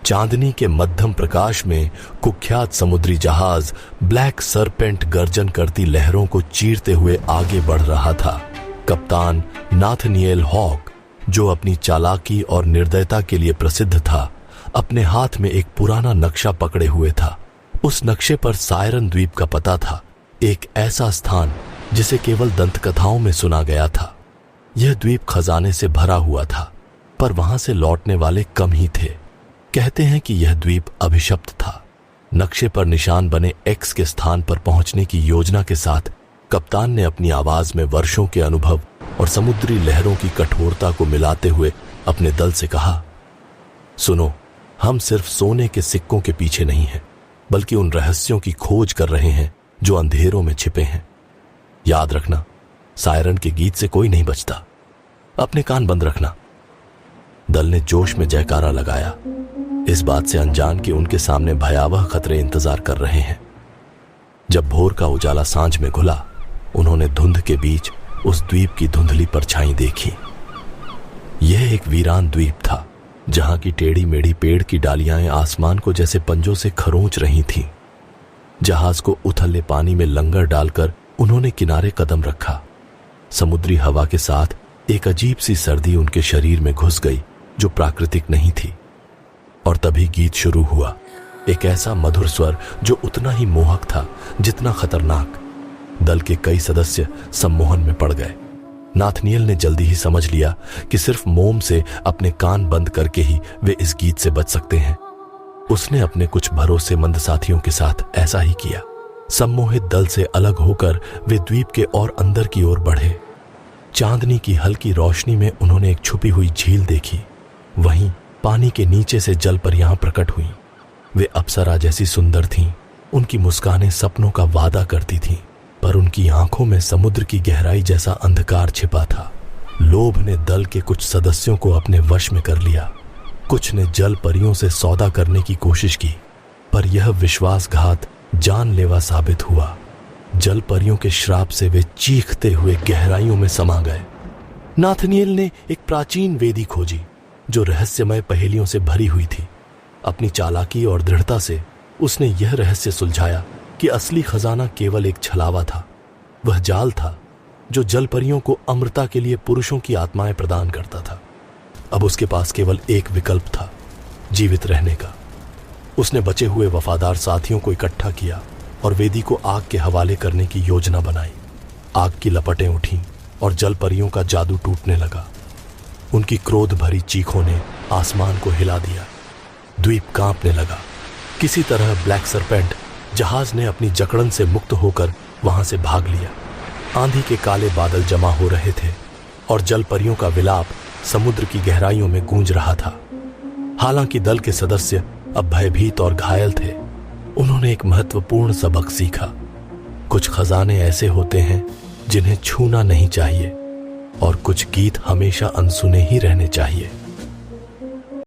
चांदनी के मध्यम प्रकाश में कुख्यात समुद्री जहाज ब्लैक सरपेंट गर्जन करती लहरों को चीरते हुए आगे बढ़ रहा था। कप्तान नाथनिएल हॉक, जो अपनी चालाकी और निर्दयता के लिए प्रसिद्ध था, अपने हाथ में एक पुराना नक्शा पकड़े हुए था। उस नक्शे पर सायरन द्वीप का पता था, एक ऐसा स्थान जिसे केवल दंतकथाओं में सुना गया था। यह द्वीप खजाने से भरा हुआ था, पर वहां से लौटने वाले कम ही थे। कहते हैं कि यह द्वीप अभिशप्त था। नक्शे पर निशान बने एक्स के स्थान पर पहुंचने की योजना के साथ कप्तान ने अपनी आवाज में वर्षों के अनुभव और समुद्री लहरों की कठोरता को मिलाते हुए अपने दल से कहा, सुनो, हम सिर्फ सोने के सिक्कों के पीछे नहीं हैं, बल्कि उन रहस्यों की खोज कर रहे हैं जो अंधेरों में छिपे हैं। याद रखना, सायरन के गीत से कोई नहीं बचता। अपने कान बंद रखना। दल ने जोश में जयकारा लगाया, इस बात से अनजान कि उनके सामने भयावह खतरे इंतजार कर रहे हैं। जब भोर का उजाला सांझ में घुला, उन्होंने धुंध के बीच उस द्वीप की धुंधली परछाई देखी। यह एक वीरान द्वीप था, जहां की टेढ़ी मेढ़ी पेड़ की डालियां आसमान को जैसे पंजों से खरोंच रही थीं। जहाज को उथले पानी में लंगर डालकर उन्होंने किनारे कदम रखा। समुद्री हवा के साथ एक अजीब सी सर्दी उनके शरीर में घुस गई, जो प्राकृतिक नहीं थी। और तभी गीत शुरू हुआ, एक ऐसा मधुर स्वर जो उतना ही मोहक था जितना खतरनाक। दल के कई सदस्य सम्मोहन में पड़ गए। नाथनिएल ने जल्दी ही समझ लिया कि सिर्फ मोम से अपने कान बंद करके ही वे इस गीत से बच सकते हैं। उसने अपने कुछ भरोसेमंद साथियों के साथ ऐसा ही किया। सम्मोहित दल से अलग होकर वे द्वीप के और अंदर की ओर बढ़े। चांदनी की हल्की रोशनी में उन्होंने एक छुपी हुई झील देखी। वहीं पानी के नीचे से जल परियां प्रकट हुईं। वे अप्सरा जैसी सुंदर थीं। उनकी मुस्कानें सपनों का वादा करती थीं, पर उनकी आंखों में समुद्र की गहराई जैसा अंधकार छिपा था। लोभ ने दल के कुछ सदस्यों को अपने वश में कर लिया। कुछ ने जल परियों से सौदा करने की कोशिश की, पर यह विश्वासघात जानलेवा साबित हुआ। जल परियों के श्राप से वे चीखते हुए गहराइयों में समा गए। नाथनिएल ने एक प्राचीन वेदी खोजी, जो रहस्यमय पहेलियों से भरी हुई थी। अपनी चालाकी और दृढ़ता से उसने यह रहस्य सुलझाया कि असली खजाना केवल एक छलावा था। वह जाल था जो जल परियों को अमृता के लिए पुरुषों की आत्माएं प्रदान करता था। अब उसके पास केवल एक विकल्प था, जीवित रहने का। उसने बचे हुए वफादार साथियों को इकट्ठा किया और वेदी को आग के हवाले करने की योजना बनाई। आग की लपटें उठीं और जल परियों का जादू टूटने लगा। उनकी क्रोध भरी चीखों ने आसमान को हिला दिया। द्वीप कांपने लगा। किसी तरह ब्लैक सरपेंट जहाज ने अपनी जकड़न से मुक्त होकर वहां से भाग लिया। आंधी के काले बादल जमा हो रहे थे और जल परियों का विलाप समुद्र की गहराइयों में गूंज रहा था। हालांकि दल के सदस्य अब भयभीत और घायल थे। उन्होंने एक महत्वपूर्ण सबक सीखा। कुछ खजाने ऐसे होते हैं जिन्हें छूना नहीं चाहिए, और कुछ गीत हमेशा अनसुने ही रहने चाहिए।